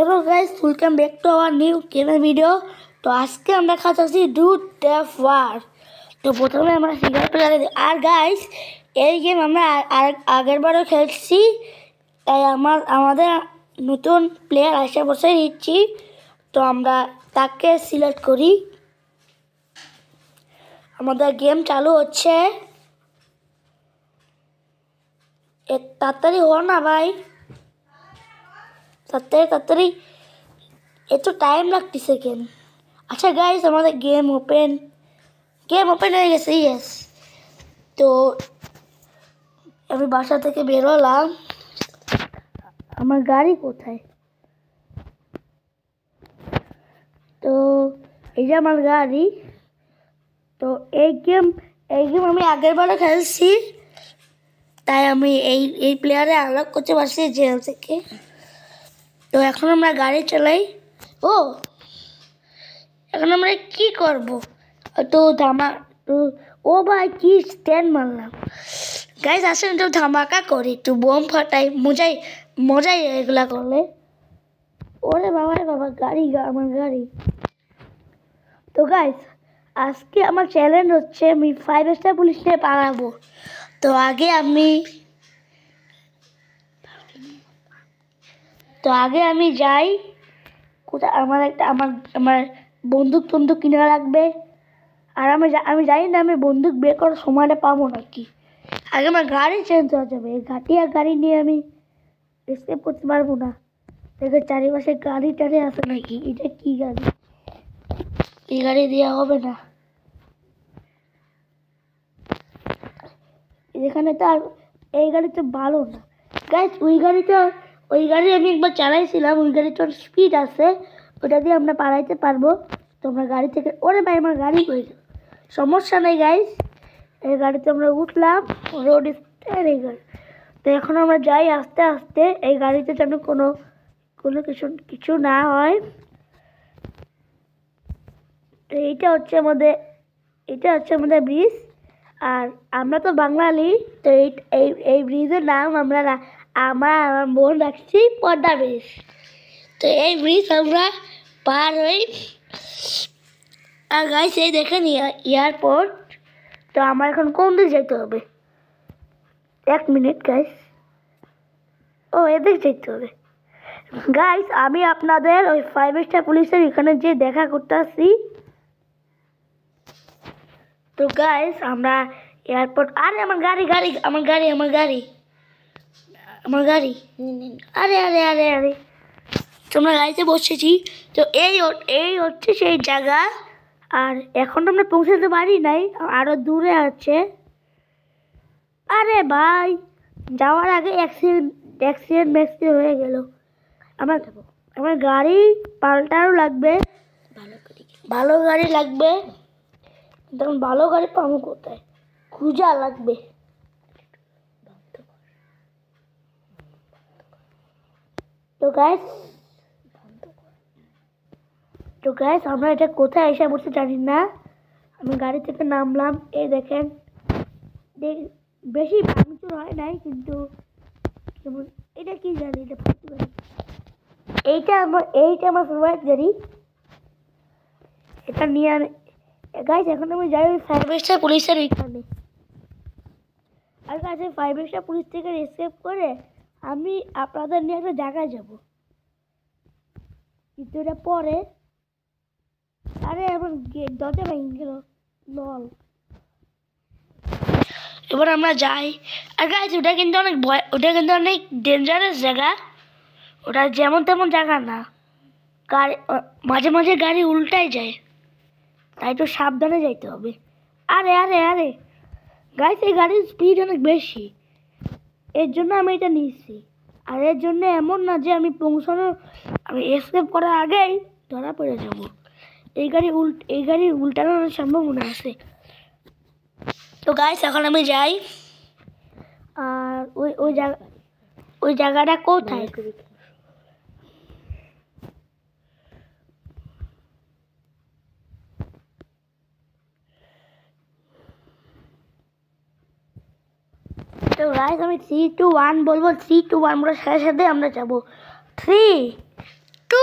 Hello guys, welcome back to our new gaming video. तो आज के আমরা খাচ্ছি ডুড ডেফ ওয়ার। তো প্রথমে আমরা সিঙ্গেল প্লেয়ারে আর গাইস এই গেম আমরা আগেরবারও খেলছি, তাই আমাদের নতুন প্লেয়ার আসে বসে দিচ্ছি। তো আমরা তাকে সিলেক্ট করি। আমাদের গেম চালু হচ্ছে। তাড়াতাড়ি হো না ভাই, তাড়াতাড়ি এত টাইম লাগতেছে কেন? আচ্ছা গাইস, আমাদের গেম ওপেন হয়ে গেছে। ইয়েস, তো আমি বাসা থেকে বেরোলাম। আমার গাড়ি কোথায়? তো এই যে আমার গাড়ি। তো এই গেম আমি আগের বারে খেলছি, তাই আমি এই প্লেয়ারে আনলক করতে পারছি জেল থেকে। তো এখন আমরা গাড়ি চালাই। এখন আমরা কি করব? তো ও ভাই কি স্ট্যান্ড মারলাম। গাইস আসেন একটু ধামাকা করি, একটু বোম ফাটাই। মজাই এগুলা করলে। ওরে বাবা রে বাবা, আমার গাড়ি। তো গাইস আজকে আমার চ্যালেঞ্জ হচ্ছে আমি 5 স্টার পুলিশ নিয়ে পালাবো। তো আগে আমি যাই কোথায়। আমার বন্দুক কিনা লাগবে। আর আমি জানি না আমি বন্দুক বের করার সময়টা পাবো নাকি। আগে আমার গাড়ি চেঞ্জ হয়ে যাবে। গাড়ি নিয়ে আমি স্কেপ করতে পারবো না। দেখে চারিপাশে গাড়ি টাড়ি আছে নাকি। এটা কি গাড়ি? এই গাড়ি দেওয়া হবে না এখানে। তো আর এই গাড়ি তো ভালো না গাইস। ওই গাড়ি আমি একবার চালাইছিলাম। ওই গাড়ি তো স্পিড আছে, ওটা দিয়ে আমরা পালাইতে পারবো। তো আমরা গাড়ি থেকে ওরে ভাই আমার গাড়ি হয়ে গেল। সমস্যা নেই গাইস, এই গাড়িতে আমরা উঠলাম। রোড স্টার এই গাড়ি। তো এখন আমরা যাই আস্তে আস্তে। এই গাড়িতে যেন কোনো কিছু না হয়। তো এটা হচ্ছে আমাদের ব্রিজ। আর আমরা তো বাঙালি, তো এই ব্রিজের নাম আমার বোন রাখছি পদ্মা ব্রিজ। তো এই ব্রিজ আমরা পার হই। আর গাইস এই দেখেন এয়ারপোর্ট। তো আমার এখন কোন দিক যেতে হবে? 1 মিনিট গাইস। এদিক যেতে হবে গাইস। আমি আপনাদের ওই 5 স্টার পুলিশের এখানে যে দেখা করতে আসছি। তো গাইস আমরা এয়ারপোর্ট। আরে আমার গাড়ি আরে তোমরা গাড়িতে বসেছি। তো এই হচ্ছে সেই জায়গা। আর এখন আমরা পৌঁছাতে পারি নাই, আরো দূরে আছে। আরে ভাই যাওয়ার আগে অ্যাক্সিডেন্ট হয়ে গেল। আমার গাড়ি পাল্টানো লাগবে। ভালো গাড়ি লাগবে। তখন ভালো গাড়ি পাবো কোথায়? খুঁজা লাগবে। তো গাইস আমরা এটা কোথায় এসে বসে জানি না। আমি গাড়ি থেকে নামলাম। এই দেখেন বেশি ভাঙচুর হয় নাই, কিন্তু এটা কি জানি। এইটা আমার ফেভারিট গাড়ি। এটা নিয়ে আমি গাইস এখন আমি যাই ওই 5 স্টার পুলিশের ওইখানে। আর গাইস 5 স্টার পুলিশ থেকে এসকেপ করে আমি আপনাদের নিয়ে একটা জায়গায় যাব, কিন্তু এটা পরে। আরে আমার দরজা ভেঙে গেল। লল। এবার আমরা যাই। আর গাইস ওটা কিন্তু অনেক ডেঞ্জারাস জায়গা। ওটা যেমন তেমন জায়গা না। মাঝে মাঝে গাড়ি উল্টাই যায়, তাই তো সাবধানে যাইতে হবে। আরে গাইস এই গাড়ির স্পিড অনেক বেশি, এর জন্য আমি এটা নিচ্ছি। আর এর জন্য এমন না যে আমি এসকেপ করার আগেই ধরা পড়ে যাব। এই গাড়ি উল্টানোর সম্ভাবনা আছে। তো গাইস এখন আমি যাই। আর ওই জায়গাটা কোথায়? তো গাইস আমি 3, 2, 1 বলবো। 3, 2, 1 বলার সাথে সাথে আমরা যাবো। 3, 2,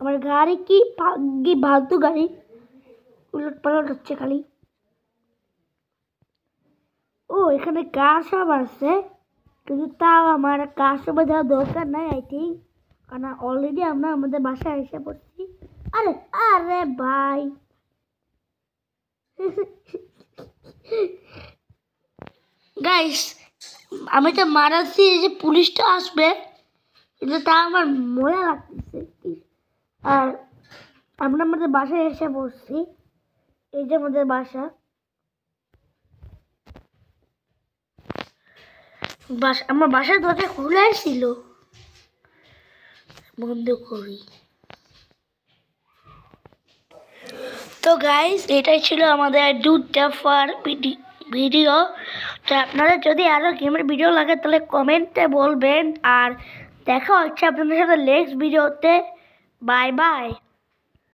আমার গাড়ি কি ফালতু গাড়ি উলট পালট হচ্ছে খালি। ও এখানে কার সব আছে, কিন্তু তাও আমার কার সব যাওয়ার দরকার নাই আই থিঙ্ক, কারণ অলরেডি আমরা আমাদের বাসায় এসে পড়ছি। আরে আরে ভাই গাইস, আমি তো মারাচ্ছি যে পুলিশটা আসবে, কিন্তু তা আমার মজা লাগতেছে। আর আমরা আমাদের বাসায় এসে পড়ছি, এই যে আমাদের বাসা। আমার বাসার দরজা খোলাই ছিল, বন্ধ করি। তো গাইস, এটাই ছিল আমাদের দুধ জাফার ভিডিও। তো আপনারা যদি আরও গেমের ভিডিও লাগে তাহলে কমেন্টে বলবেন, আর দেখা হচ্ছে আপনাদের সাথে নেক্সট ভিডিওতে। Bye bye.